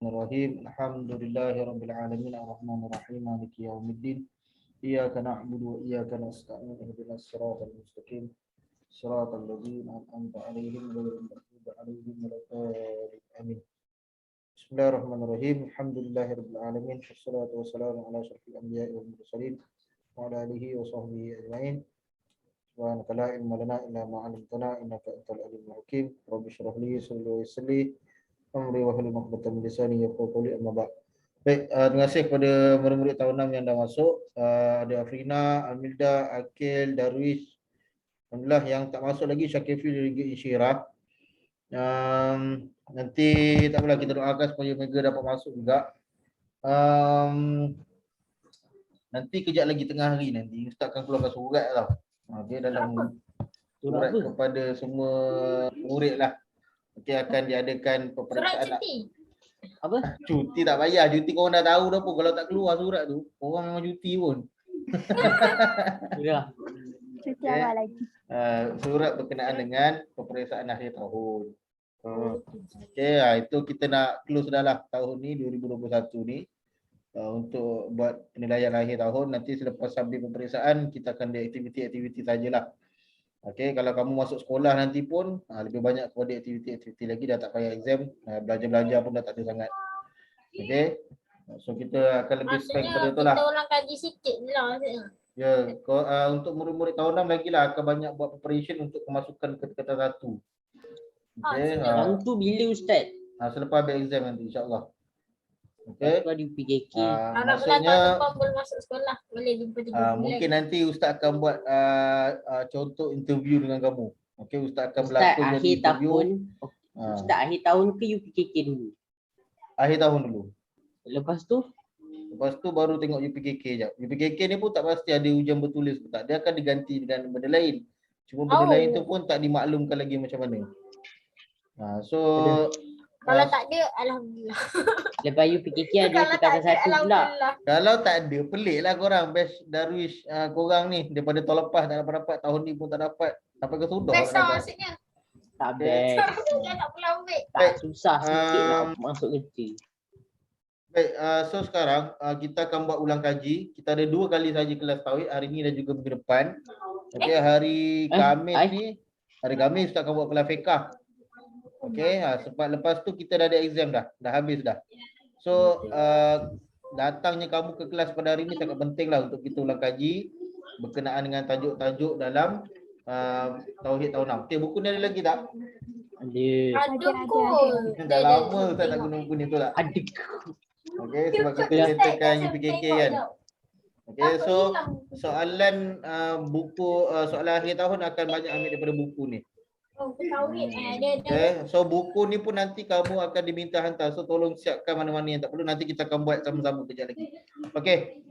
Bismillahirrahmanirrahim. Alhamdulillahirabbil alamin arrahmanir rahim maliki yaumiddin. Iyyaka na'budu wa iyyaka nasta'in ihdinas siratal mustaqim. Siratal ladzina an'amta 'alaihim ghairil maghdubi 'alaihim waladdallin. Amin. Bismillahirrahmanirrahim. Alhamdulillahirabbil alamin. Wassalatu wassalamu ala asyrofil anbiya'i wal mursalin wa ala alihi wa sahbihi ajma'in. Subhanaka la ilma lana illa ma 'allamtana innaka antal alimul hakim. Rabbi shrah li sadri wa yassir li amri wahlul 'uqdatam min lisani yafqahu qawli, amma ba'd. Baik, terima kasih kepada murid-murid tahun 6 yang dah masuk. Ada Afrina, Amilda, Akil, Darwish. Alhamdulillah yang tak masuk lagi Syakifil dan juga Insyirah. Nanti tak apalah, kita doakan supaya mereka dapat masuk juga. Nanti kejap lagi tengah hari nanti Ustaz akan keluarkan surat tau. Dia dalam surat kepada semua murid lah. Akan diadakan peperiksaan. Surat cuti. Apa? Cuti tak payah. Cuti korang dah tahu dah pun. Kalau tak keluar surat tu, korang memang cuti pun. Ya. Cuti awal lagi. Surat berkenaan dengan peperiksaan akhir tahun. Itu kita nak close dah lah tahun ni 2021 ni. Untuk buat penilaian akhir tahun. Nanti selepas habis peperiksaan, kita akan ada aktiviti-aktiviti sajalah. Kalau kamu masuk sekolah nanti pun lebih banyak kepada aktiviti-aktiviti lagi, dah tak payah exam, belajar-belajar pun dah tak ada sangat. So kita akan lebih spek pada tu lah. Kita ulang kaji sikit lah. Ya, untuk murid-murid tahun 6 lagi lah akan banyak buat preparation untuk kemasukan ke tingkatan 1. Yang tu bila Ustaz? Selepas habis exam nanti insya-Allah. Lepas di PKK. Maksudnya boleh masuk sekolah, boleh jumpa mungkin nanti Ustaz akan buat contoh interview dengan kamu. Ustaz akan Ustaz berlakon jadi akhir interview. tahun. Ustaz akhir tahun ke UPKK dulu? Akhir tahun dulu. Lepas tu baru tengok UPKK je. UPKK ni pun tak pasti ada ujian bertulis ke tak. Dia akan diganti dengan benda lain. Cuma benda lain tu pun tak dimaklumkan lagi macam mana. Kalau tak ada, alhamdulillah. lepas UPKK ada tingkatan 1 pula. Kalau tak ada, pelik lah korang. Batch Darwish korang ni. Daripada tahun lepas tak dapat, tahun ni pun tak dapat. Sampai ke sudah Best tak dapat. maksudnya. Tak best. Tak pula ambil. Tak susah sikit nak masuk kerja. Baik, so sekarang kita akan buat ulang kaji. Kita ada 2 kali saja kelas tauhid, hari ni dan juga minggu depan. Hari Khamis ni, hari Khamis Ustaz akan buat kelas fiqah. Sebab lepas tu kita dah ada exam dah habis dah. So datangnya kamu ke kelas pada hari ni sangat penting lah untuk kita ulang kaji berkenaan dengan tajuk-tajuk dalam tauhid tahun 6. Buku ni ada lagi tak? Ada kot. Dah lama Ustaz tak guna buku ni tu lah. Ada. Sebab kita letakkan UPKK kan. So soalan buku soalan akhir tahun akan banyak ambil daripada buku ni. So buku ni pun nanti kamu akan diminta hantar. So tolong siapkan mana-mana yang tak perlu. Nanti kita akan buat sama-sama kejap lagi.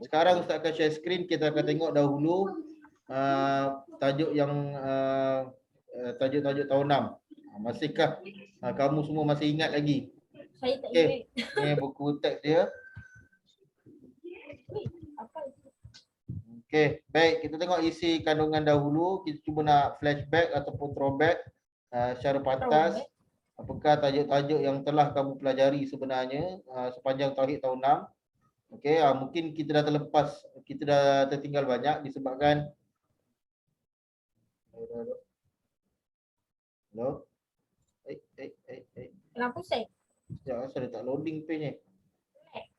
Sekarang Ustaz akan share screen. Kita akan tengok dahulu tajuk yang tajuk-tajuk tahun 6. Masihkah kamu semua masih ingat lagi? Saya tak ingat. Ni buku teks dia. Baik, kita tengok isi kandungan dahulu. Kita cuba nak flashback ataupun throwback secara pantas. Apakah tajuk-tajuk yang telah kamu pelajari sebenarnya sepanjang tauhid tahun 6. Mungkin kita dah terlepas, kita dah tertinggal banyak disebabkan Hello? Kenapa saya? Sekejap, asal dia tak loading page ni.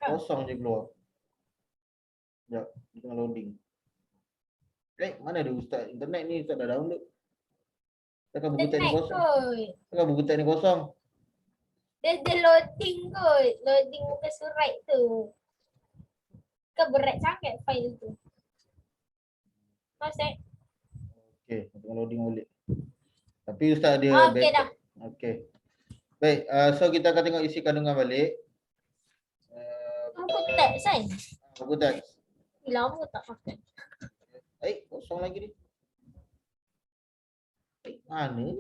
Kosong je keluar. Sekejap, dia tengah loading. Mana ada Ustaz? Internet ni Ustaz dah download. Takkan buku teks ni kosong? Takkan buku teks ni kosong? Dia loading kot. Loading muka surat tu. Kan berat sangat file tu. Ustaz? Tengah loading balik. Tapi Ustaz ada dah. Baik, so kita akan tengok isi kandungan balik. Buku teks kan? Buku teks. Lama tak pakai. Kosong lagi ni. Mana ni?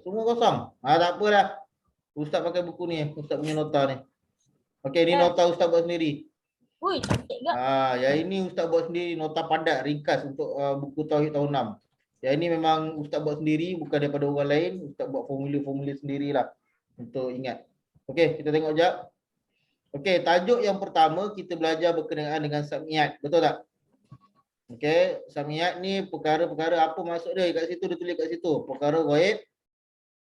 Semua kosong. Tak apalah. Ustaz pakai buku ni, Ustaz punya nota ni. Ni nota Ustaz buat sendiri. Cantik ke? Yang ini Ustaz buat sendiri, nota padat ringkas untuk buku tauhid tahun 6. Yang ini memang Ustaz buat sendiri, bukan daripada orang lain. Ustaz buat formulir-formulir sendirilah untuk ingat. Okey, kita tengok sekejap. Okey, tajuk yang pertama kita belajar berkenaan dengan sam'iyat. Betul tak? Okey, sam'iyat ni perkara-perkara apa maksud dia kat situ, dia tulis kat situ. Perkara ghaib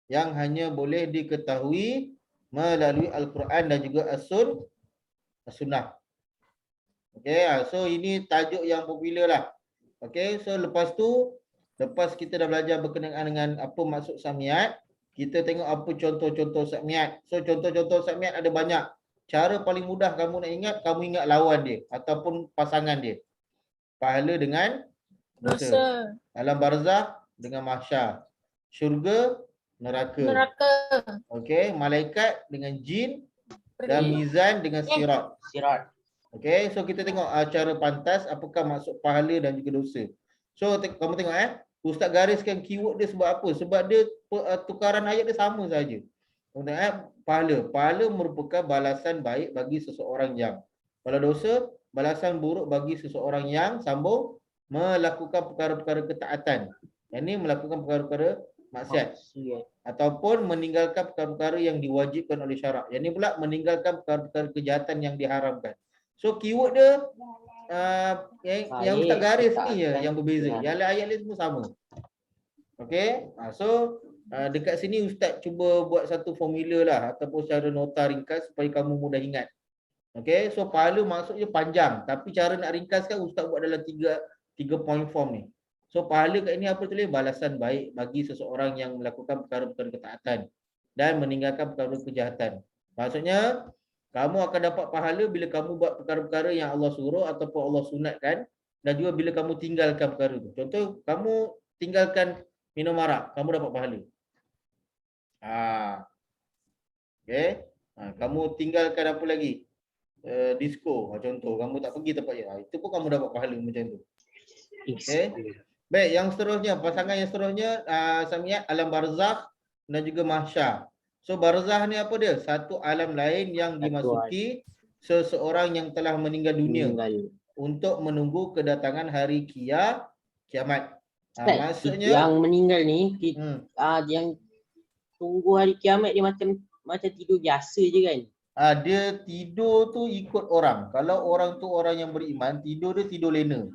yang hanya boleh diketahui melalui Al-Quran dan juga As-Sunnah. Okey, so ini tajuk yang popular lah. Okey, so lepas kita dah belajar berkenaan dengan apa maksud sam'iyat, kita tengok apa contoh-contoh sam'iyat. So contoh-contoh sam'iyat ada banyak. Cara paling mudah kamu nak ingat, kamu ingat lawan dia ataupun pasangan dia. Pahala dengan dosa. Alam barzah dengan mahsyar. Syurga, neraka. Okey, malaikat dengan jin dan mizan dengan sirat. Okey, so kita tengok cara pantas apakah maksud pahala dan juga dosa. So kamu tengok Ustaz gariskan keyword dia sebab apa? Sebab dia tukaran ayat dia sama saja. Kamu tengok pahala. Pahala merupakan balasan baik bagi seseorang yang. Kalau dosa, balasan buruk bagi seseorang yang sambung melakukan perkara-perkara ketaatan. Yang ini melakukan perkara-perkara maksiat. Ataupun meninggalkan perkara-perkara yang diwajibkan oleh syarak. Yang ini pula meninggalkan perkara-perkara kejahatan yang diharamkan. So keyword dia yang Ustaz garis ni je yang berbeza. Yang ayat lain semua sama. Okey. So dekat sini Ustaz cuba buat satu formula lah ataupun secara nota ringkas supaya kamu mudah ingat. Okey. So pahala maksudnya panjang, tapi cara nak ringkaskan Ustaz buat dalam tiga point form ni. So pahala kat ini apa tulis? Balasan baik bagi seseorang yang melakukan perkara-perkara ketaatan dan meninggalkan perkara kejahatan. Maksudnya kamu akan dapat pahala bila kamu buat perkara-perkara yang Allah suruh ataupun Allah sunatkan, dan juga bila kamu tinggalkan perkara itu. Contoh, kamu tinggalkan minum arak, kamu dapat pahala. Okey. Kamu tinggalkan apa lagi? Disco, contoh. Kamu tak pergi tempat itu pun kamu dapat pahala macam tu. Okey. Baik, yang seterusnya, pasangan yang seterusnya sam'iyat alam barzakh dan juga mahsyar. So barzah ni apa dia? Satu alam lain yang dimasuki seseorang yang telah meninggal dunia untuk menunggu kedatangan hari kiamat. Maksudnya yang meninggal ni yang tunggu hari kiamat dia macam tidur biasa je kan? Dia tidur tu ikut orang. Kalau orang tu orang yang beriman, tidur dia tidur lena.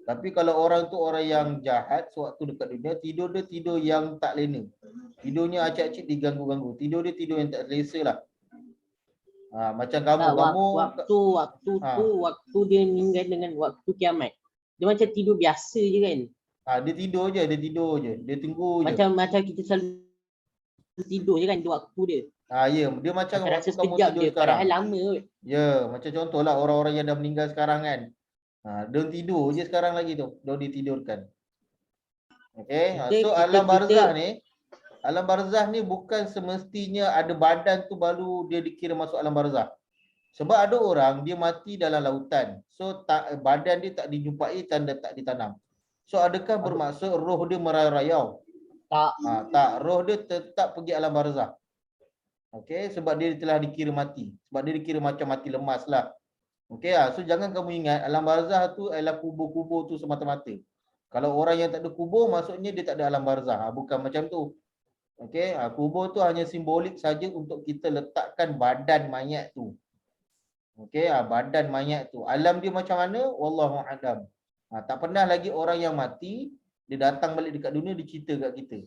Tapi kalau orang tu orang yang jahat, sewaktu dekat dunia, tidur dia tidur yang tak lena. Tidurnya acak-acik diganggu-ganggu. Tidur dia tidur yang tak selesa lah. Macam kamu waktu dia meninggal dengan waktu kiamat. Dia macam tidur biasa je kan? Dia tidur je. Dia tunggu je. Macam kita selalu tidur je kan di waktu dia. Ya, dia macam rasa waktu kamu sekejap tidur dia, sekarang. lama. Ya, macam contohlah orang-orang yang dah meninggal sekarang kan. Dia tidur je sekarang lagi tu. Dia ditidurkan. Okey. So alam barzah ni bukan semestinya ada badan tu baru dia dikira masuk alam barzah. Sebab ada orang dia mati dalam lautan. So badan dia tak dijumpai, tanda tak ditanam. So adakah bermaksud roh dia merayau? Tak. Tak, roh dia tetap pergi alam barzah. Okey, sebab dia telah dikira mati. Sebab dia dikira macam mati lemas lah. Okey, so jangan kamu ingat alam barzah tu adalah kubur-kubur tu semata-mata. Kalau orang yang tak ada kubur, maksudnya dia tak ada alam barzah. Bukan macam tu. Okey, kubur tu hanya simbolik saja untuk kita letakkan badan mayat tu. Okey, badan mayat tu. Alam dia macam mana? Wallahu a'lam. Tak pernah lagi orang yang mati, dia datang balik dekat dunia, dia cerita kat kita.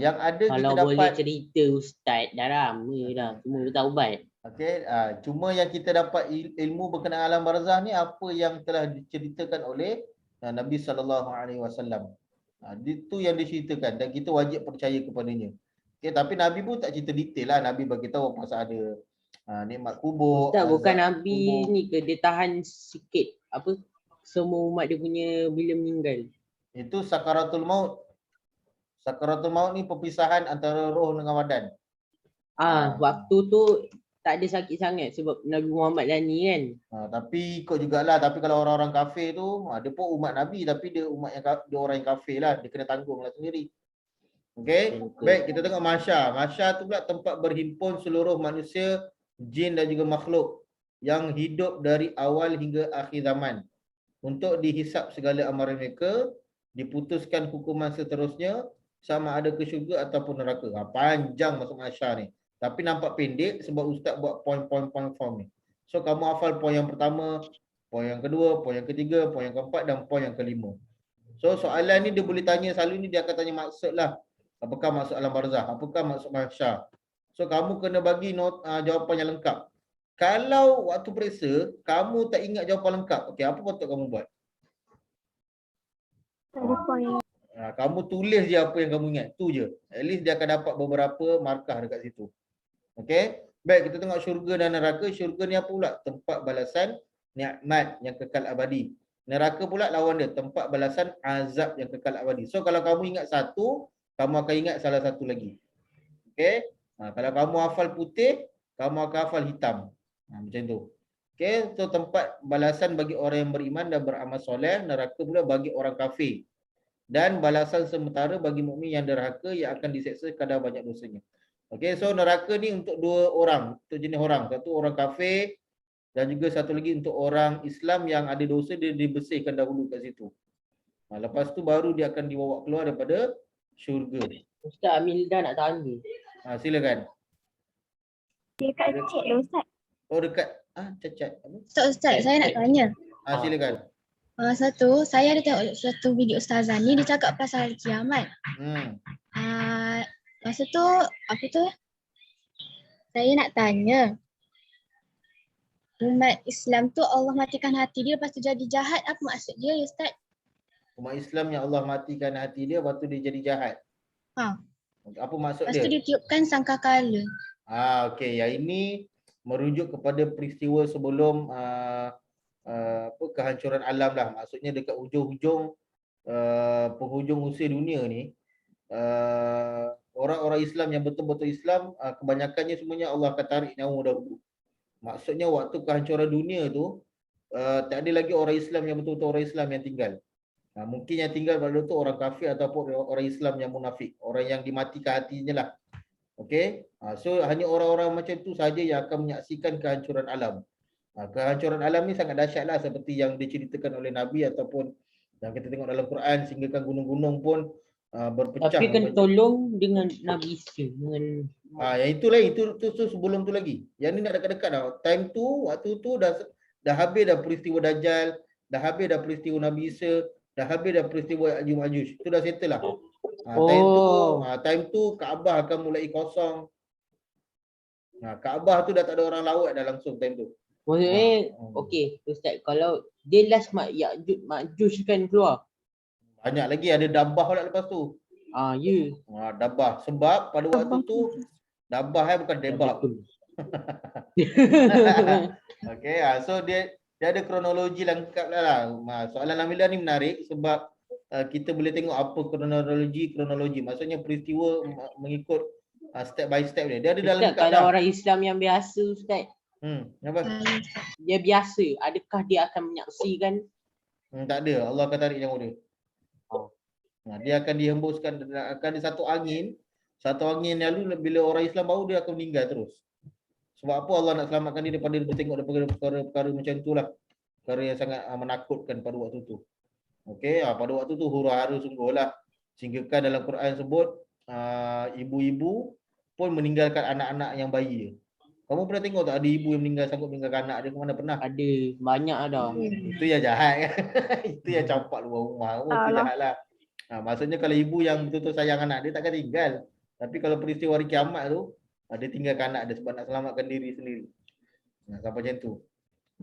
Yang ada kalau kita dapat. Kalau boleh cerita Ustaz, dah lama dah. Semua dah taubat. Okey, cuma yang kita dapat ilmu berkenaan alam barzah ni apa yang telah diceritakan oleh Nabi SAW. Itu yang diceritakan dan kita wajib percaya kepadanya. Okey, tapi Nabi pun tak cerita detail lah. Nabi bagi tahu pasal ada nikmat kubur. Ustaz, bukan Nabi kubur ni ke dia tahan sikit apa semua umat dia punya bila meninggal. Itu sakaratul maut. Sakaratul maut ni perpisahan antara roh dengan badan. Waktu tu tak ada sakit sangat sebab Nabi Muhammad dah ni kan. Tapi ikut jugalah. Tapi kalau orang-orang kafir tu, dia pun umat Nabi tapi dia dia orang yang kafir lah. Dia kena tanggung lah sendiri. Okey. Baik, kita tengok mahsyar. Mahsyar tu pula tempat berhimpun seluruh manusia, jin dan juga makhluk yang hidup dari awal hingga akhir zaman untuk dihisap segala amalan mereka diputuskan hukuman seterusnya sama ada ke syurga ataupun neraka. Panjang masuk masyar ni. Tapi nampak pendek sebab ustaz buat poin-poin form ni. So kamu hafal poin yang pertama, poin yang kedua, poin yang ketiga, poin yang keempat dan poin yang kelima. So soalan ni dia boleh tanya selalu ni, dia akan tanya maksud lah. Apakah maksud alam barzah? Apakah maksud masyar? So kamu kena bagi jawapan yang lengkap. Kalau waktu periksa kamu tak ingat jawapan lengkap, okey, apa patut kamu buat? Kamu tulis je apa yang kamu ingat, tu je. At least dia akan dapat beberapa markah dekat situ. Okey. Baik, kita tengok syurga dan neraka. Syurga ni apa pula? Tempat balasan nikmat yang kekal abadi. Neraka pula lawan dia, tempat balasan azab yang kekal abadi. So kalau kamu ingat satu, kamu akan ingat salah satu lagi. Okey. Kalau kamu hafal putih, kamu akan hafal hitam. Macam tu. Okey, so tempat balasan bagi orang yang beriman dan beramal soleh, neraka pula bagi orang kafir. Dan balasan sementara bagi mukmin yang derhaka yang akan diseksa kadar banyak dosanya. Okey, so neraka ni untuk dua orang, untuk jenis orang. Satu orang kafir dan juga satu lagi untuk orang Islam yang ada dosa, dia dibersihkan dahulu kat situ. Lepas tu baru dia akan dibawa keluar daripada syurga. Ustaz Amilda nak tanya. Silakan. Dekat chat lah Ustaz. Oh dekat cacat apa? Ustaz, saya nak tanya. Silakan. Satu, saya ada tengok satu video ustazah ni, dia cakap pasal hari kiamat. Masa tu, apa tu? Saya nak tanya. Umat Islam tu Allah matikan hati dia, lepas tu jadi jahat. Apa maksud dia, Ustaz? Umat Islam yang Allah matikan hati dia, lepas tu dia jadi jahat. Apa maksud Lepas dia? tu dia tiupkan sangkakala. Okey, yang ini merujuk kepada peristiwa sebelum kehancuran alam lah. Maksudnya dekat hujung-hujung penghujung usia dunia ni, orang-orang Islam yang betul-betul Islam, kebanyakannya semuanya Allah akan tarik nyawa dahulu. Maksudnya waktu kehancuran dunia tu, tak ada lagi orang Islam yang betul-betul orang Islam yang tinggal. Mungkin yang tinggal pada tu orang kafir ataupun orang Islam yang munafik, orang yang dimatikan hatinya lah. Okey, so hanya orang-orang macam tu saja yang akan menyaksikan kehancuran alam. Kehancuran alam ni sangat dahsyat lah, seperti yang diceritakan oleh Nabi ataupun yang kita tengok dalam Quran, sehinggakan gunung-gunung pun berpecah. Tapi kan tolong dengan Nabi Isa dengan yang itu lain, itu sebelum tu lagi. Yang ni nak dekat-dekat dah. Time tu, waktu tu dah habis dah peristiwa Dajjal, dah habis dah peristiwa Nabi Isa, dah habis dah peristiwa Ya'juj Ma'juj. Itu dah settle lah. Time tu Kaabah akan mulai kosong. Kaabah tu dah tak ada orang lawat dah langsung time tu. Maksudnya, okey Ustaz, kalau dia last Ya'juj Ma'juj kan keluar. Banyak lagi, ada Dabah pula lepas tu. Ya. Dabah. Sebab pada waktu tu Dabah bukan Debah. Okey, so dia ada kronologi lengkap lah. Soalan Amila ni menarik sebab kita boleh tengok apa kronologi. Maksudnya peristiwa mengikut step by step dia. Dia ada dalam lengkap kalau dah. orang Islam yang biasa Ustaz, apa? Dia biasa, adakah dia akan menyaksikan? Tak ada, Allah akan tarik nyawa dia. Dia akan dihembuskan, akan ada satu angin lalu bila orang Islam baru dia akan meninggal terus. Sebab apa Allah nak selamatkan dia daripada dia tengok perkara macam itulah. Perkara yang sangat menakutkan pada waktu tu. Okey, pada waktu tu huru-hara sungguhlah. Sehinggakan dalam Quran sebut ibu-ibu pun meninggalkan anak-anak yang bayi dia. Kamu pernah tengok tak ada ibu yang sanggup meninggalkan anak dia? Ke mana pernah? Ada, banyak ada. Itu yang jahat kan. Itu yang campak luar rumah. Itu jahatlah. Maksudnya kalau ibu yang betul-betul sayang anak dia takkan tinggal. Tapi kalau peristiwa hari kiamat tu, dia tinggalkan anak dia sebab nak selamatkan diri sendiri. Sampai macam tu.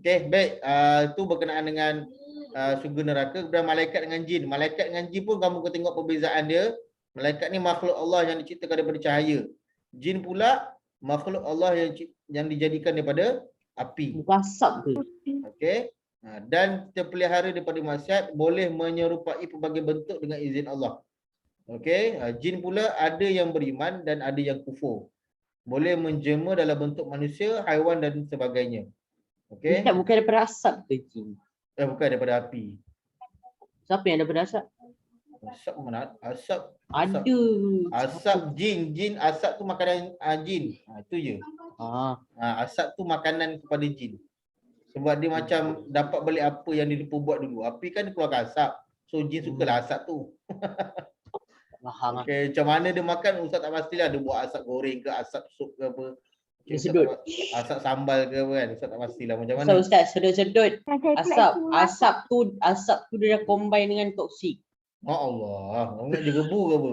Okey, baik. Itu berkenaan dengan syurga neraka. Kemudian malaikat dengan jin. Malaikat dengan jin pun kamu kena tengok perbezaan dia. Malaikat ni makhluk Allah yang diciptakan daripada cahaya. Jin pula makhluk Allah yang dijadikan daripada api. Bukan asap ke? Okey. Dan terpelihara daripada maksiat, boleh menyerupai pelbagai bentuk dengan izin Allah. Okey. Jin pula ada yang beriman dan ada yang kufur. Boleh menjema dalam bentuk manusia, haiwan dan sebagainya. Okey. Ustaz, bukan daripada asap ke jin? Bukan daripada api. Siapa yang daripada asap? Asap mana? Asap. Ada. Asap jin. Jin, asap tu makanan jin. Itu je. Asap tu makanan kepada jin. Sebab dia macam dapat balik apa yang dia perbuat dulu. Api kan dia keluarkan asap. So So jin sukalah asap tu. Faham. Okay, macam mana dia makan Ustaz tak pastilah, dia buat asap goreng ke, asap sup ke apa. Dia Ustaz sedut. asap sambal ke apa kan, Ustaz tak pastilah macam mana. So Ustaz, sedut-sedut. Asap tu dia dah combine dengan toksik. Ya Allah, ingat dia gebu ke apa.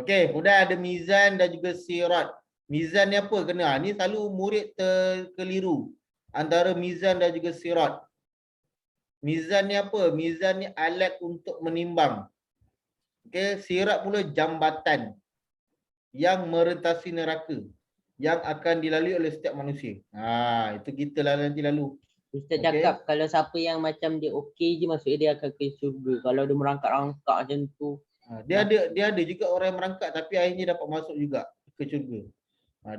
Okey, kemudian ada mizan dan juga sirat. Mizan ni apa kena? Ni selalu murid terkeliru antara mizan dan juga sirat. Mizan ni apa? Mizan ni alat untuk menimbang. Okey, sirat pula jambatan yang merentasi neraka yang akan dilalui oleh setiap manusia. Itu kita lah nanti lalu. Ustaz Okey. cakap kalau siapa yang macam dia okey je maksudnya dia akan ke syurga. Kalau dia merangkak-rangkak macam tu. Dia ada juga orang yang merangkak tapi akhirnya dapat masuk juga ke syurga.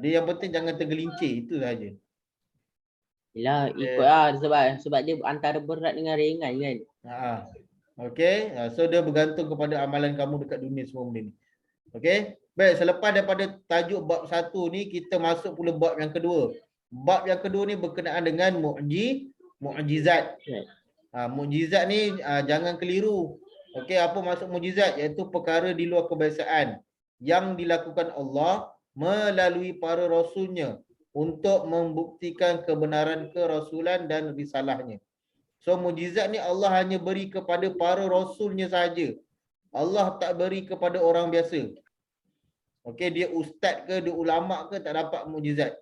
Dia yang penting jangan tergelincir, itu saja. Yelah, ikutlah sebab dia antara berat dengan ringan kan. Okey, so dia bergantung kepada amalan kamu dekat dunia semua benda ni. Okey. Baik, selepas daripada tajuk bab 1 ni kita masuk pula bab yang kedua. Bab yang kedua ni berkenaan dengan mukjizat. Mukjizat ni jangan keliru. Okey, apa maksud mukjizat? Iaitu perkara di luar kebiasaan yang dilakukan Allah melalui para rasulnya untuk membuktikan kebenaran kerasulan dan risalahnya. So mukjizat ni Allah hanya beri kepada para rasulnya sahaja. Allah tak beri kepada orang biasa. Okey, dia ustaz ke, dia ulama ke tak dapat mukjizat.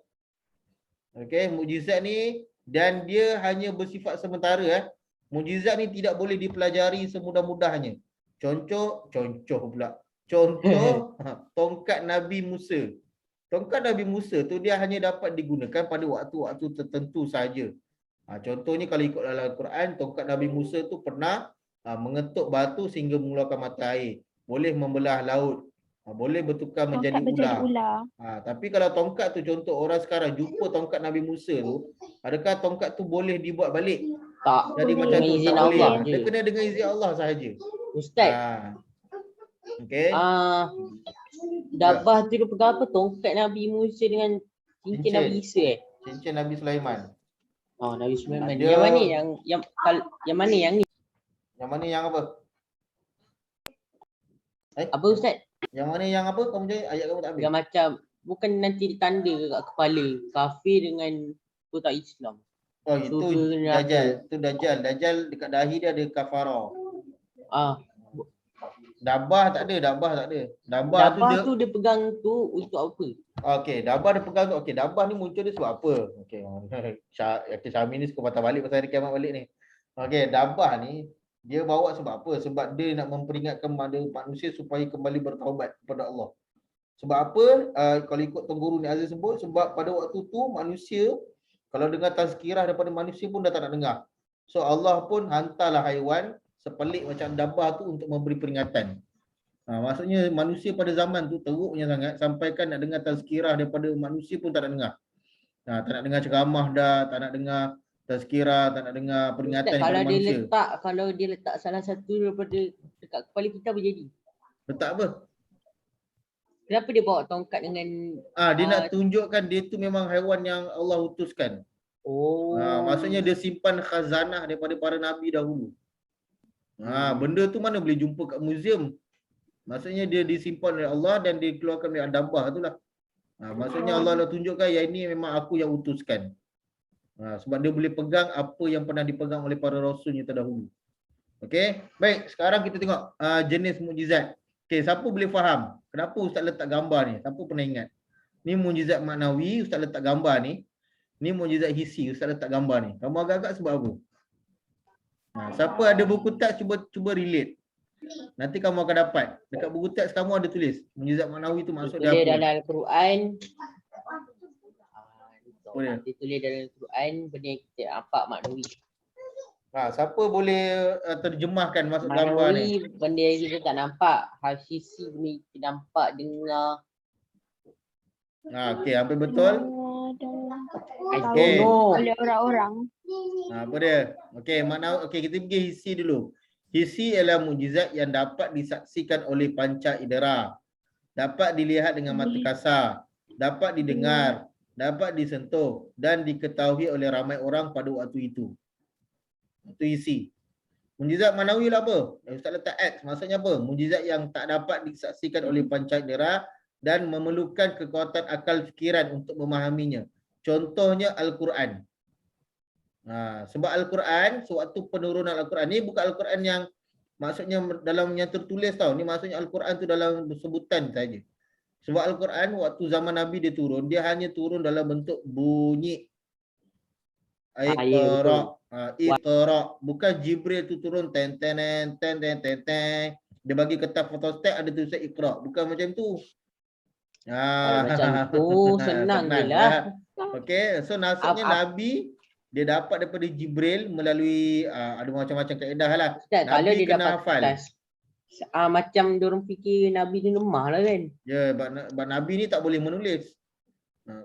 Okey, mukjizat ni dan dia hanya bersifat sementara. Mukjizat ni tidak boleh dipelajari semudah-mudahnya. Contoh pula. Contoh tongkat Nabi Musa. Tongkat Nabi Musa tu dia hanya dapat digunakan pada waktu-waktu tertentu saja. Contohnya kalau ikut dalam Al-Quran, tongkat Nabi Musa tu pernah mengetuk batu sehingga mengeluarkan mata air. Boleh membelah laut. Boleh bertukar menjadi ular. Tapi kalau tongkat tu contoh orang sekarang jumpa tongkat Nabi Musa tu, adakah tongkat tu boleh dibuat balik? Tak. Jadi macam tu izin tak boleh. Allah je. Dia kena dengan izin Allah sahaja. Ustaz, Okey. Dabah tu dia pegang apa? Tongkat Nabi Musa dengan cincin Nabi Isa Cincin Nabi Sulaiman. Nabi Sulaiman. Dia- Yang mana yang mana yang ni? Yang mana yang apa? Apa Ustaz? Yang mana yang apa? Kamu cakap ayat kamu tak habis. Yang macam bukan nanti ditanda kat kepala kafir dengan tu tak Islam. Oh, itu Surga neraka. Dajjal. Itu Dajjal. Dajjal dekat dahi dia ada kafarah. Dabah tak ada. Dabah Dabah tu tu dia pegang tu untuk apa? okey, dabah dia pegang tu. Okey, dabah ni muncul dia sebab apa? Okey. Syamil ni suka patah balik pasal hari kiamat balik ni. Okey, dabah ni dia bawa sebab apa? Sebab dia nak memperingatkan manusia supaya kembali bertaubat kepada Allah. Sebab apa? Kalau ikut Tungguru ni Aziz sebut, sebab pada waktu tu manusia kalau dengar tazkirah daripada manusia pun dah tak nak dengar. So Allah pun hantarlah haiwan sepelik macam dabah tu untuk memberi peringatan. Maksudnya manusia pada zaman tu teruknya sangat sampaikan nak dengar tazkirah daripada manusia pun tak nak dengar. Tak nak dengar ceramah dah, tak nak dengar tazkirah, tak nak dengar peringatan Ustaz, daripada manusia. kalau dia letak salah satu daripada dekat kepala kita apa jadi? Letak apa? Kenapa dia bawa tongkat dengan Dia nak tunjukkan dia tu memang haiwan yang Allah utuskan. Maksudnya dia simpan khazanah daripada para nabi dahulu. Benda tu mana boleh jumpa kat museum. Maksudnya dia disimpan oleh Allah dan dikeluarkan oleh Dabah tu lah. Maksudnya Allah nak tunjukkan yang ini memang aku yang utuskan. Sebab dia boleh pegang apa yang pernah dipegang oleh para rasulnya terdahulu. Okey, baik, sekarang kita tengok jenis mukjizat. Okey, siapa boleh faham kenapa Ustaz letak gambar ni? Siapa pernah ingat? Ni mukjizat maknawi, Ustaz letak gambar ni. Ni mukjizat hissi, Ustaz letak gambar ni. Kamu agak-agak sebab apa? Siapa ada buku teks cuba relate. Nanti kamu akan dapat. Dekat buku teks kamu ada tulis mukjizat maknawi tu maksud dia ditulis apa? dalam Al-Quran. Boleh. Ditulis dalam Al-Quran benda yang kita nampak maknawi. Siapa boleh terjemahkan maksud gambar ni? Maknawi benda yang kita tak nampak. Hasisi benda yang kita nampak, dengar. Okey, apa betul? Okey. Oleh orang-orang. Apa dia? Okey, kita pergi hissi dulu. Hissi ialah mukjizat yang dapat disaksikan oleh panca indera. Dapat dilihat dengan mata kasar, dapat didengar, dapat disentuh dan diketahui oleh ramai orang pada waktu itu. Itu hissi. Mujizat manawi lah apa? Ustaz letak X. Maksudnya apa? Mujizat yang tak dapat disaksikan oleh panca indera dan memerlukan kekuatan akal fikiran untuk memahaminya. Contohnya Al-Quran. Sebab Al-Quran, sewaktu penurunan Al-Quran, ni bukan Al-Quran yang maksudnya dalam yang tertulis tau. Ni maksudnya Al-Quran tu dalam sebutan saja. Sebab Al-Quran waktu zaman Nabi dia turun, dia hanya turun dalam bentuk bunyi. Iqra. Iqra. Bukan Jibril tu turun ten ten ten ten ten ten. Dia bagi kertas fotostat ada tulisan Iqra. Bukan macam tu. Kalau macam tu senang je lah. Okey, so maksudnya Nabi dia dapat daripada Jibril melalui ada macam-macam kaedah lah. Ustaz, kalau Nabi dia kena dapat hafal. kertas, macam diorang fikir Nabi ni lemah lah kan. Ya, sebab Nabi ni tak boleh menulis.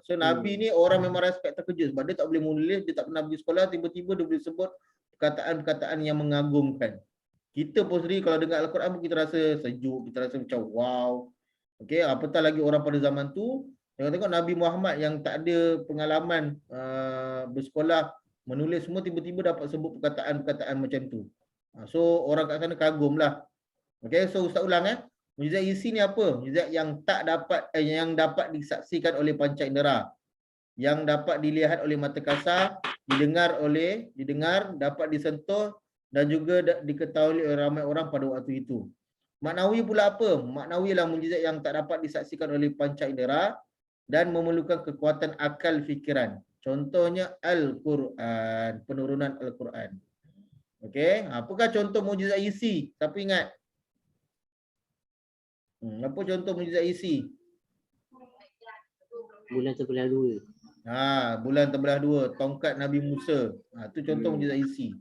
So Nabi ni orang memang respect terkejut sebab dia tak boleh menulis, dia tak pernah pergi sekolah, tiba-tiba dia boleh sebut perkataan-perkataan yang mengagumkan. Kita pun sendiri kalau dengar Al-Quran pun kita rasa sejuk, kita rasa macam wow. Okey, apatah lagi orang pada zaman tu, tengok-tengok Nabi Muhammad yang tak ada pengalaman bersekolah, menulis semua tiba-tiba dapat sebut perkataan-perkataan macam tu. So orang kat sana kagum lah. Okey, so Ustaz ulang Mujizat isi ni apa? Mujizat yang tak dapat yang dapat disaksikan oleh panca indera, yang dapat dilihat oleh mata kasar, didengar, dapat disentuh dan juga diketahui oleh ramai orang pada waktu itu. Maknawi pula apa? Maknawi ialah mujizat yang tak dapat disaksikan oleh panca indera dan memerlukan kekuatan akal fikiran. Contohnya Al-Quran, penurunan Al-Quran. Okey, apakah contoh mujizat isi? Siapa ingat? Apa contoh mujizat isi? Bulan terbelah dua. Bulan terbelah dua, tongkat Nabi Musa. Itu contoh mujizat isi.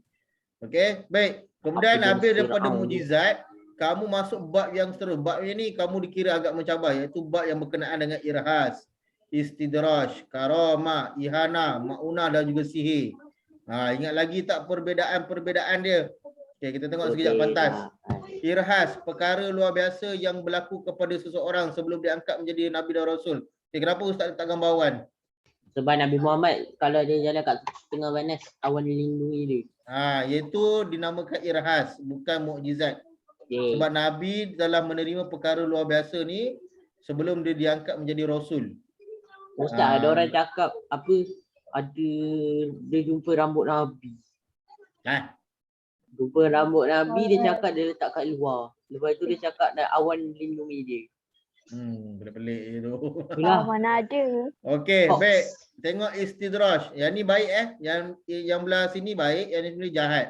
Okey, baik. Kemudian habis daripada mujizat, kamu masuk bab yang seterusnya. Bab ini kamu dikira agak mencabar, iaitu bab yang berkenaan dengan irhas, istidraj, karamah, ihana, maunah dan juga sihir. Ingat lagi tak perbezaan dia? Okey, kita tengok sekejap pantas. Irhas, perkara luar biasa yang berlaku kepada seseorang sebelum diangkat menjadi Nabi dan Rasul. Okay, kenapa Ustaz letak gambar awan? Sebab Nabi Muhammad kalau dia jalan kat tengah panas, awan dilindungi dia. Iaitu dinamakan irhas, bukan mukjizat. Okay. Sebab Nabi telah menerima perkara luar biasa ni sebelum dia diangkat menjadi Rasul. Ustaz, ada orang cakap apa, ada dia jumpa rambut Nabi. Jumpa rambut Nabi, dia cakap dia letak kat luar. Lepas tu dia cakap dah awan lindungi dia. Pelik-pelik je tu. Mana ada. Okey, baik. Tengok istidraj. Yang ni baik Yang belah sini baik, yang ni sebenarnya jahat.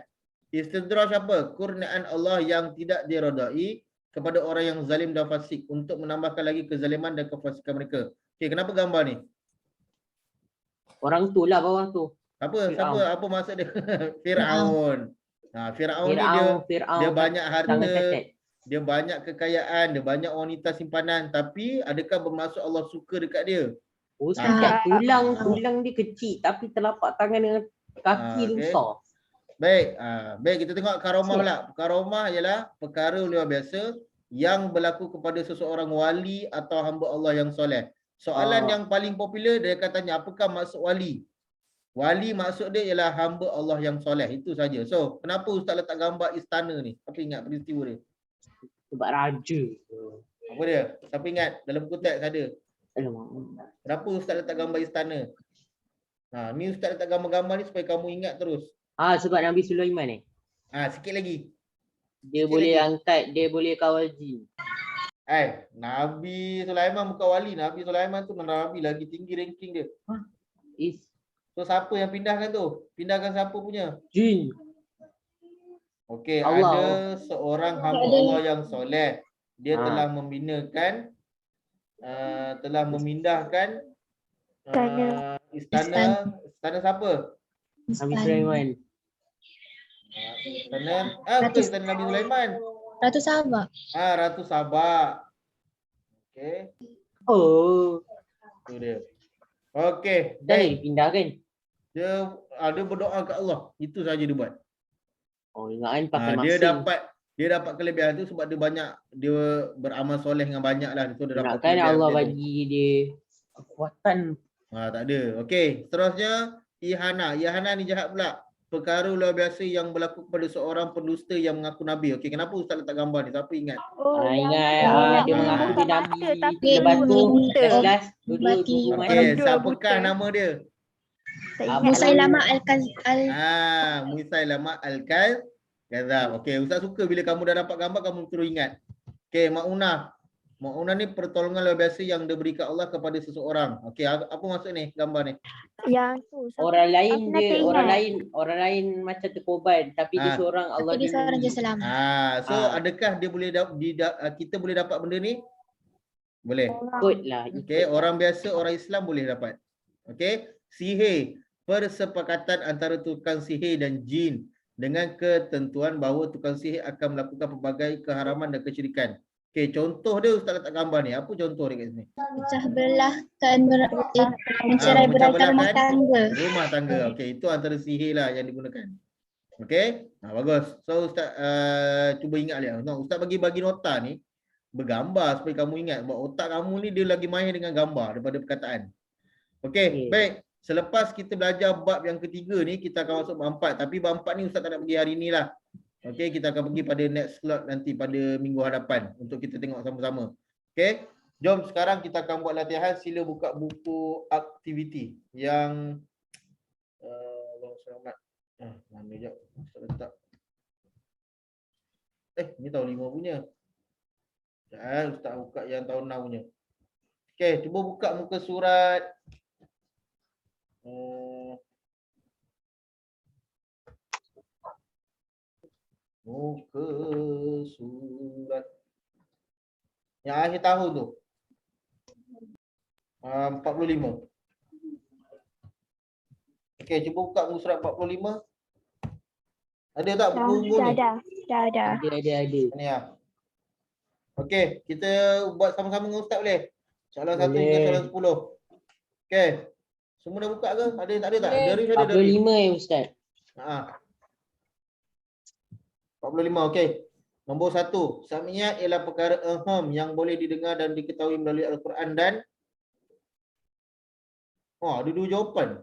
Istidraj apa? Kurniaan Allah yang tidak diredai kepada orang yang zalim dan fasik untuk menambahkan lagi kezaliman dan kefasikan mereka. Okey, kenapa gambar ni? Orang tu lah bawah tu. Apa? Siapa? Apa maksud dia? Firaun. Firaun ni dia banyak harta, dia banyak kekayaan, dia banyak wanita simpanan, tapi adakah bermaksud Allah suka dekat dia? Ustaz, tulang dia kecil tapi telapak tangan dengan kaki dia besar. Baik, baik kita tengok karamah pula. Karamah ialah perkara luar biasa yang berlaku kepada seseorang wali atau hamba Allah yang soleh. Soalan yang paling popular dia katanya, apakah maksud wali? Wali maksud dia ialah hamba Allah yang soleh. Itu saja. So, kenapa Ustaz letak gambar istana ni? Apa ingat peristiwa dia? Sebab raja. Apa dia? Siapa ingat? Dalam buku teks ada. Kenapa Ustaz letak gambar istana? Ni Ustaz letak gambar-gambar ni supaya kamu ingat terus. Sebab Nabi Sulaiman ni. Sikit lagi. Dia boleh angkat, dia boleh kawal jin. Nabi Sulaiman bukan wali. Nabi Sulaiman tu Nabi lagi tinggi ranking dia. So siapa yang pindahkan tu? Pindahkan siapa punya? Jin. Okey, ada seorang hamba Allah yang soleh. Dia telah membinakan, telah memindahkan istana siapa? Nabi Sulaiman. Bukan istana Nabi Sulaiman. Ratu Sabah. Ratu Sabah. Okey. Itu dia. Okey, baik. Pindah kan? Dia berdoa ke Allah. Itu saja dia buat. Ingat kan pakai masa. Dia dapat kelebihan tu sebab dia beramal soleh dengan banyak lah. So dia dapat kelebihan. Allah bagi dia kekuatan. Tak ada. Okey, seterusnya ihana. Ihana ni jahat pula. perkara luar biasa yang berlaku kepada seorang pendusta yang mengaku Nabi. Okey, kenapa Ustaz letak gambar ni? Siapa ingat? Oh, yang Ingat tu nak dia mengaku membuka dia Nabi. mata tapi Lepas dua tu buta. last dua-dua Bati gugur orang mati. Okey, Dua siapakah buta. nama dia? Tak Apa? ingat. Musailamah al Musailamah Al-Kadzdzab. Okey, Ustaz suka bila kamu dah dapat gambar kamu terus ingat. Okey, Maunah. Maunah ni pertolongan luar biasa yang diberikan Allah kepada seseorang. Okey, apa maksud ni gambar ni? Yang tu. Orang lain nak dia, teringat. orang lain macam terkorban tapi dia Ah. seorang Allah Tapi dia dia seorang je lindungi. selamat. So adakah dia boleh kita boleh dapat benda ni? Boleh. Ikut lah. Okey, orang biasa, orang Islam boleh dapat. Okey, sihir, persepakatan antara tukang sihir dan jin dengan ketentuan bahawa tukang sihir akan melakukan pelbagai keharaman dan kesyirikan. Okey, contoh dia Ustaz letak gambar ni. Apa contoh dia kat sini? Pecah belahkan mencerai Memecah beraikan rumah belahkan tangga. rumah tangga. Okey, itu antara sihir lah yang digunakan. Okey, bagus. So Ustaz cuba ingat dia. Ustaz bagi nota ni bergambar supaya kamu ingat bahawa otak kamu ni dia lagi mahir dengan gambar daripada perkataan. Okey, baik. Selepas kita belajar bab yang ketiga ni, kita akan masuk bab 4. Tapi bab 4 ni Ustaz tak nak pergi hari ni lah. Okey, kita akan pergi pada next slot nanti pada minggu hadapan untuk kita tengok sama-sama. Okey, jom sekarang kita akan buat latihan. Sila buka buku aktiviti yang selamat. Mana jap? Ustaz letak. Ni tahun 5 punya. Ustaz buka yang tahun 6 punya. Okey, cuba buka muka surat muka surat yang akhir tahun tu. 45. Okey, cuba buka muka surat 45. Ada tak buku ni? Dah ada. Ada. Ni ah. Okey, kita buat sama-sama dengan Ustaz boleh? Soalan 1 Boleh. hingga soalan 10. Okey. Semua dah buka ke? Ada tak? Dari ada. 45 ya Ustaz. 45, okey. Nombor 1, Sami'iyat ialah perkara yang boleh didengar dan diketahui melalui Al-Quran dan ada 2 jawapan.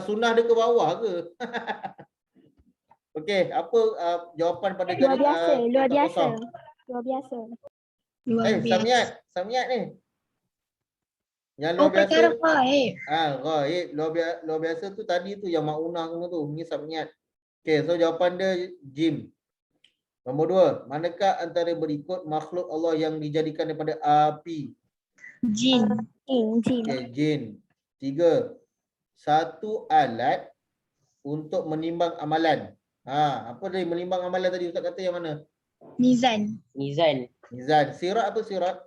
Sunnah dia ke bawah ke? Okey, apa jawapan pada Luar biasa. Sami'iyat ni. Yang luar biasa. Perkara gaib. Gaib. Luar biasa tu tadi tu yang maunah semua tu. Ni Sami'iyat. Okey, so jawapan dia Jim. Nombor 2, manakah antara berikut makhluk Allah yang dijadikan daripada api? Jin. Okey, jin. 3, satu alat untuk menimbang amalan. Apa dari menimbang amalan tadi Ustaz kata yang mana? Mizan. Mizan. Sirat apa sirat?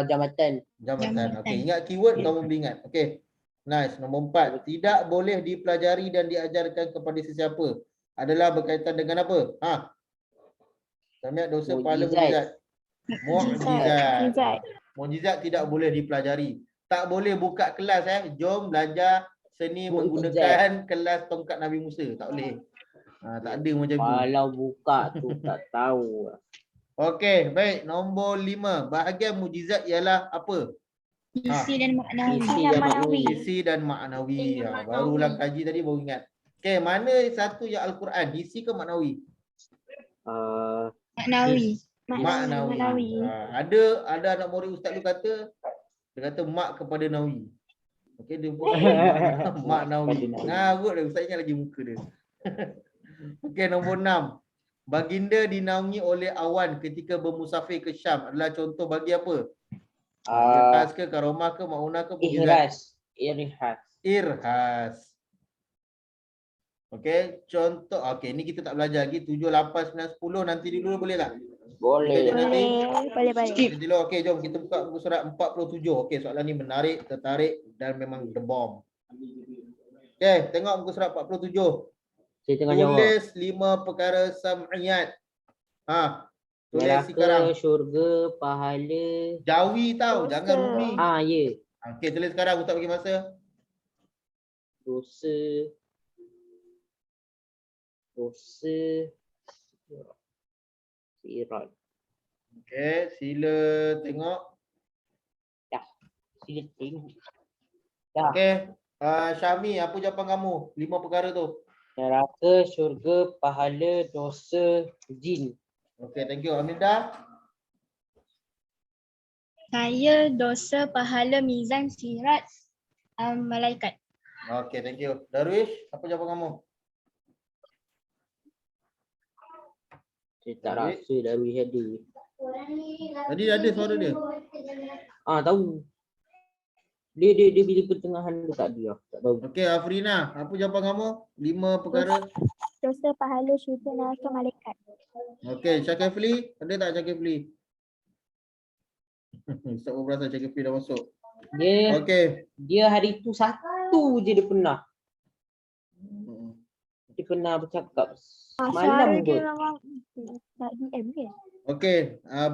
Jambatan. Jambatan. Okey, ingat keyword kamu boleh ingat. Okey. Nice. Nombor 4, tidak boleh dipelajari dan diajarkan kepada sesiapa. Adalah berkaitan dengan apa? Sami'iyat dosa pahala mukjizat. Mukjizat tidak boleh dipelajari. Tak boleh buka kelas jom belajar seni menggunakan kelas tongkat Nabi Musa. Tak boleh. Tak ada macam tu. Kalau buka tu tak tahu. Okey, baik. Nombor 5, bahagian mukjizat ialah apa? Isi dan maknawi. Isi dan maknawi. Baru ulang kaji tadi baru ingat. Okey, mana satu yang Al-Quran? Isi ke maknawi? Maknawi. Ada anak murid Ustaz tu kata, dia kata mak kepada Nawi. Okey, dia pun mak Nawi. Ngarut dia, Ustaz ingat lagi muka dia. Okey, nombor 6. Baginda dinaungi oleh awan ketika bermusafir ke Syam adalah contoh bagi apa? Irhas ke, karomah ke, maunah ke, mukjizat? Irhas. Okey, contoh. Okey, ni kita tak belajar lagi. 7, 8, 9, 10 nanti dulu boleh tak? Boleh. Boleh. Nanti dulu. Okey, jom kita buka buku surat 47. Okey, soalan ni menarik, tertarik dan memang the bomb. Okey, tengok buku surat 47. Saya tengah jawab. Tulis 5 perkara sam'iyat. Tulis sekarang. Syurga, pahala. Jawi tau, Dosa. jangan Rumi. Ya. Okey, tulis sekarang. Ustaz bagi masa. Dosa. Sirat. Okey, sila tengok. Sila tengok. Okey, Syami, apa jawapan kamu? 5 perkara tu. Neraka, syurga, pahala, dosa, jin. Okey, thank you. Aminda? Saya dosa, pahala, mizan, sirat, malaikat. Okey, thank you. Darwish, apa jawapan kamu? Saya tak Baik. rasa Darwish ada. Tadi ada suara dia. Tahu. Dia bila pertengahan tu tak ada. Tak tahu. Okey, Afrina, apa jawapan kamu? 5 perkara. Dosa, pahala, syurga, neraka, malaikat. Okey, Syakifli, ada tak Syakifli? Ustaz pun perasan Syakifli dah masuk. Dia hari tu satu je dia pernah. Dia pernah bercakap Suara malam dia kot. memang tak DM ke? Okey,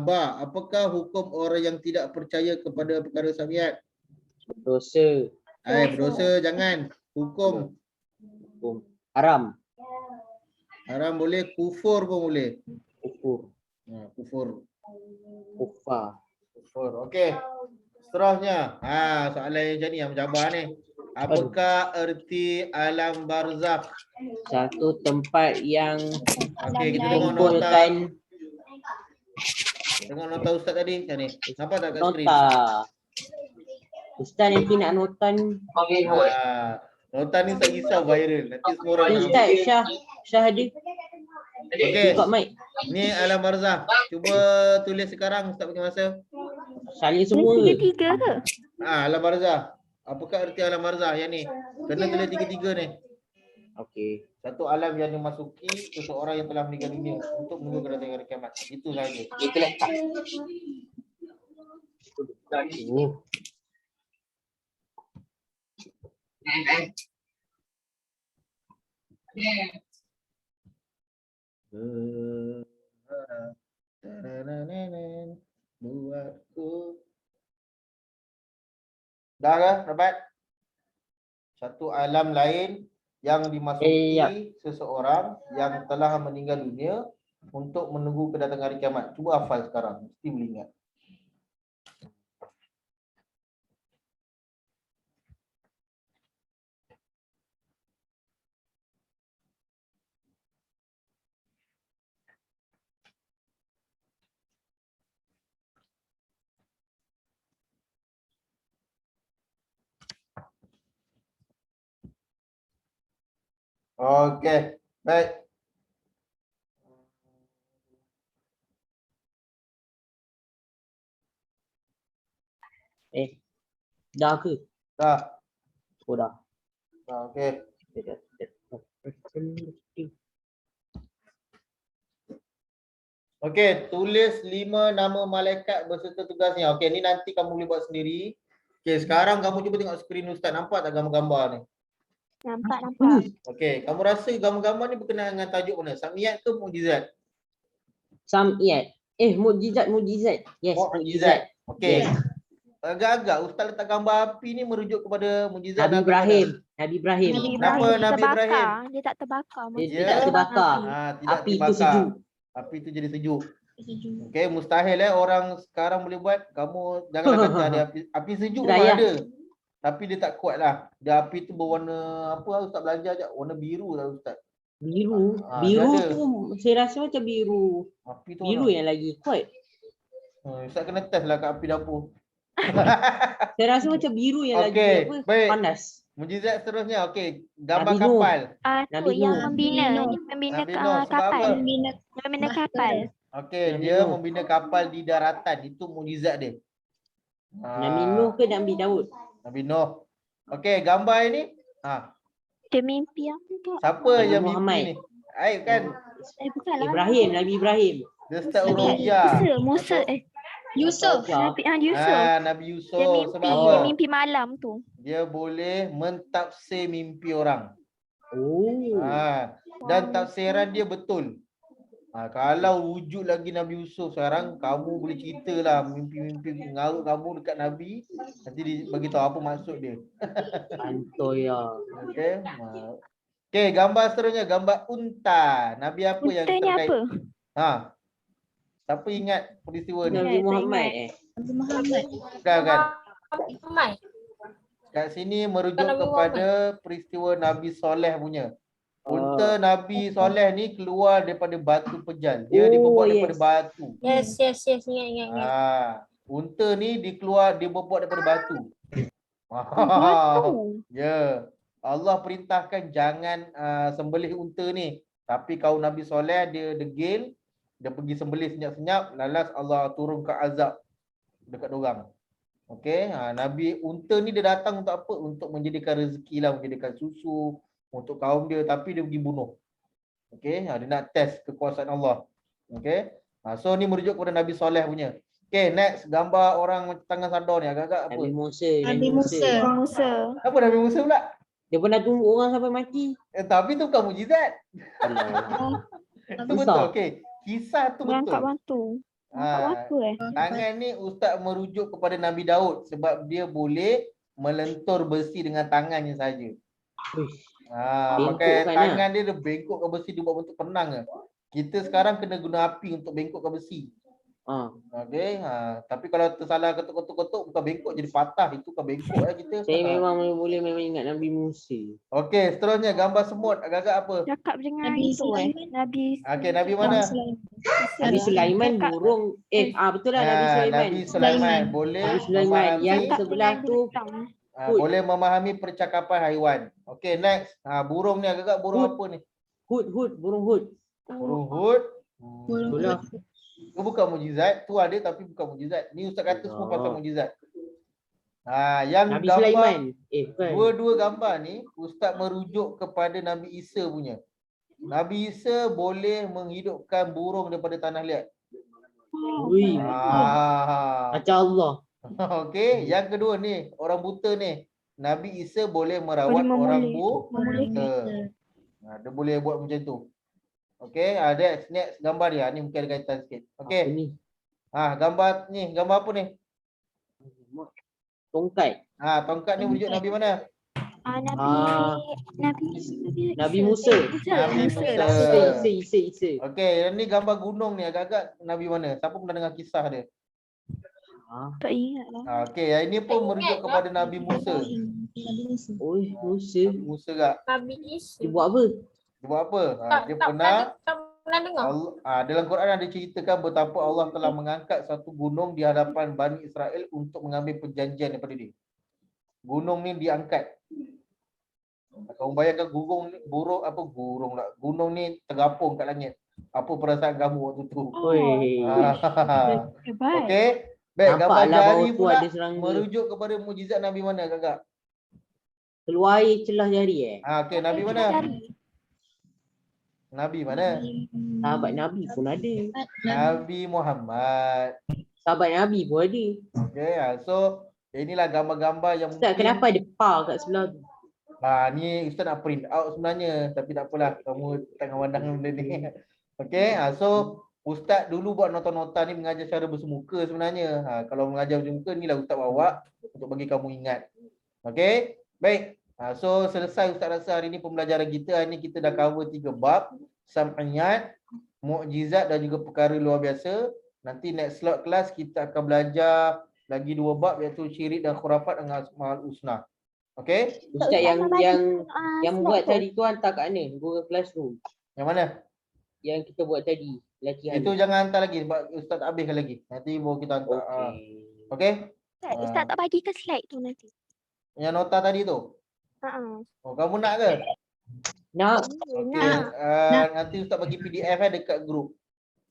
Ba, apakah hukum orang yang tidak percaya kepada perkara samiat? Dosa, Berdosa jangan. Hukum hukum, haram, haram boleh, kufur pun boleh. kufur, Kufur. kufar. Kufur. Okey. Seterusnya, soalan yang macam ni yang mencabar ni. Apakah erti alam barzakh? Satu tempat yang Okey, kita tengok nota. kumpulkan Tengok nota ustaz tadi macam ni. Nampak tak kat skrin? nota. Ustaz nanti nak nota ni. Nota ni tak risau viral. Nanti semua orang nak. Ustaz Syah ada. Okey. Buka mic. Ni alam barzakh. Cuba tulis sekarang ustaz bagi masa. Salin semua. Tiga ke? Alam barzakh. Apakah erti alam barzakh yang ni? Kena tulis tiga-tiga ni. Okey. Satu alam yang dimasuki seseorang yang telah meninggal dunia untuk menunggu kedatangan hari kiamat. Itu saja. Kita letak. Buatku. Dah ke? Dapat? Satu alam lain yang dimasuki seseorang yang telah meninggal dunia untuk menunggu kedatangan hari kiamat. Cuba hafal sekarang. Mesti boleh ingat. Okey, baik. Dah ke? Dah. Oh dah. Okey. Okey, tulis 5 nama malaikat beserta tugasnya. Okey, ni nanti kamu boleh buat sendiri. Okey, sekarang kamu cuba tengok skrin ustaz. Nampak tak gambar-gambar ni? Nampak. Okey, kamu rasa gambar-gambar ni berkenaan dengan tajuk mana? Samiat ke mukjizat? Samiat. Mukjizat. Yes, mukjizat. Okey. Yes. Agak-agak ustaz letak gambar api ni merujuk kepada mukjizat Nabi Ibrahim. Nabi Ibrahim. Kenapa Nabi Ibrahim? Dia tak terbakar. Dia tak terbakar. Tidak Api tu dibakar. sejuk. Api tu jadi sejuk. Okey, mustahil orang sekarang boleh buat. Kamu janganlah kata ada api sejuk memang ada. Tapi dia tak kuat lah. Dia api tu berwarna apa ustaz belajar je, warna biru lah ustaz. Biru. Ah, Biru dia ada. tu saya rasa macam biru. Api tu Biru warna. yang lagi kuat. Ustaz kena test lah kat api dapur. Saya rasa macam biru yang lagi Okey, apa? baik. Panas. Mukjizat seterusnya. Okey, gambar Nabi Nuh. kapal. Nabi Yang Nuh. membina Nabi Nuh, sebab kapal. apa? Membina kapal. Okey, Nabi dia Nuh. membina kapal di daratan. Itu mukjizat dia. Nabi Nuh ke Nabi Daud? Nabi Nuh. Okey, gambar ini. Dia mimpi apa tu? Siapa Nabi yang Muhammad. mimpi ni? Aib kan? Bukan lah. Ibrahim, Nabi Ibrahim. Dia start Urugia. Musa. Yusuf. Yusuf. Nabi Yusuf. Dia mimpi. Sebab apa? Dia mimpi malam tu. Dia boleh mentafsir mimpi orang. Oh. Dan tafsiran dia betul. Kalau wujud lagi Nabi Yusuf sekarang, kamu boleh ceritalah mimpi-mimpi ngarut kamu dekat Nabi. Nanti dia bagi tahu apa maksud dia. Antoi ya. Okey. Okey, gambar seterusnya, gambar unta. Nabi apa yang Unta ni terkait? apa? Siapa ingat peristiwa ni? Nabi Muhammad Nabi Muhammad. Bukan kan? Mai. kat sini merujuk Nabi kepada peristiwa Nabi Soleh punya. Unta Nabi Soleh ni keluar daripada batu pejal. Dia dibuat daripada batu. Yes. Ingat. Unta ni dibuat daripada batu. Batu. Ya. Allah perintahkan jangan sembelih unta ni. Tapi kaum Nabi Soleh dia degil, dia pergi sembelih senyap-senyap, lalas Allah turunkan azab dekat dorang. Okey, Nabi unta ni dia datang untuk apa? Untuk menjadikan rezeki lah, menjadikan susu untuk kaum dia, tapi dia pergi bunuh. Okey, dia nak test kekuasaan Allah. Okey. So ni merujuk kepada Nabi Soleh punya. Okey, next gambar orang tangan sadar ni agak-agak apa? Nabi Musa. Nabi Musa. Musa. Apa Nabi Musa pula? Dia pernah tunggu orang sampai mati. Tapi tu bukan mukjizat. Allah. Itu betul. Okey. Kisah tu Mengangkat betul. batu. Mengangkat batu Tangan ni Ustaz merujuk kepada Nabi Daud sebab dia boleh melentur besi dengan tangannya saja. Bengkok Pakai kan, tangan dia bengkokkan besi, dia buat bentuk penang ke. Kita sekarang kena guna api untuk bengkokkan besi. Okey, tapi kalau tersalah ketuk-ketuk bukan bengkok jadi patah, itu kan bengkok kita. Saya memang ingat Nabi Musa. Okey, seterusnya gambar semut agak-agak apa? Cakap dengan Nabi itu Sulaiman. Nabi. Okey, Nabi mana? Nabi Sulaiman Cakap- burung. Betul lah Nabi Sulaiman. Nabi Sulaiman boleh Nabi Sulaiman memahami, yang Cakap sebelah dengan tu bintang. boleh memahami percakapan haiwan. Okey, next. Burung ni agak-agak burung apa ni? burung hut. Burung hut. Itulah. Itu bukan mukjizat, tu ada tapi bukan mukjizat. Ni Ustaz kata semua pasal mukjizat. Yang Nabi gambar Sulaiman. Bukan. dua gambar ni Ustaz merujuk kepada Nabi Isa punya. Nabi Isa boleh menghidupkan burung daripada tanah liat. Ui, macam Allah. Okey, yang kedua ni, orang buta ni. Nabi Isa boleh merawat Boleh orang memulihkan. buta. Dia boleh buat macam tu. Okey, next gambar dia. Ni mungkin ada kaitan sikit. Apa Okey. ni? Gambar ni, gambar apa ni? Tongkat. Tongkat ni merujuk Nabi mana? Nabi Musa. Nabi Musa. Isa. Okey, ni gambar gunung ni agak-agak Nabi mana? Siapa pernah dengar kisah dia? Tak ingat lah. Okey, yang ini pun merujuk kepada Nabi Musa. Musa. Musa gak? Nabi Isa. Dia buat apa? Dia buat apa? Dia pernah pernah dengar. dalam Quran ada ceritakan betapa Allah telah mengangkat satu gunung di hadapan Bani Israel untuk mengambil perjanjian daripada dia. Gunung ni diangkat. Kamu bayangkan gunung ni tergapung kat langit. Apa perasaan kamu waktu tu? Hebat. Okey. Baik, gambar Nampaklah jari bawah tu pula ada serangga. merujuk kepada mukjizat Nabi mana kakak? Keluar air celah jari Okey, Nabi mana? Nabi mana? Sahabat Nabi pun ada. Nabi Muhammad. Sahabat Nabi pun ada. Okey, so inilah gambar-gambar yang Ustaz, mungkin kenapa ada pa kat sebelah tu? ni Ustaz nak print out sebenarnya, tapi tak apalah, kamu tengah pandang benda ni. Okey, so Ustaz dulu buat nota-nota ni mengajar cara bersemuka sebenarnya. Kalau mengajar bersemuka inilah Ustaz bawa untuk bagi kamu ingat. Okey, baik. So selesai Ustaz rasa hari ni pembelajaran kita. Hari ni kita dah cover 3 bab, sam'iyat, mukjizat dan juga perkara luar biasa. Nanti next slot kelas kita akan belajar lagi 2 bab iaitu syirik dan khurafat dengan Asmaul Husna. Okey? Ustaz yang buat tadi tu hantar kat mana? Google Classroom. Yang mana? Yang kita buat tadi. Latihan. Itu jangan hantar lagi sebab Ustaz tak habiskan lagi. Nanti baru kita hantar. Okey? Ustaz tak bagi ke slide tu nanti. Yang nota tadi tu. Kamu nak ke? Nak. Okey. Nanti Ustaz bagi PDF dekat grup.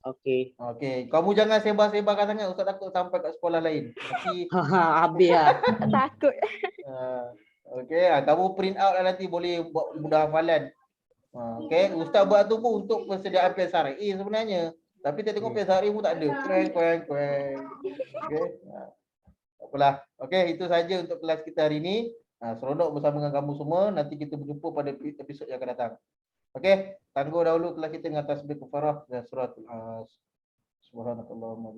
Okey. Okey. Kamu jangan sebar-sebarkan sangat. Ustaz takut sampai kat sekolah lain. Nanti Habis lah. Takut. okey, kamu print out lah nanti boleh buat mudah hafalan. Okey, Ustaz buat tu pun untuk persediaan PSRE sebenarnya. Tapi kita tengok PSRE pun tak ada. Kueng. Okey. Tak apalah. Okey, itu saja untuk kelas kita hari ini. Seronok bersama dengan kamu semua. Nanti kita berjumpa pada episod yang akan datang. Okey, tangguh dahulu kelas kita dengan tasbih kafarah dan suratul As. Subhanakallahumma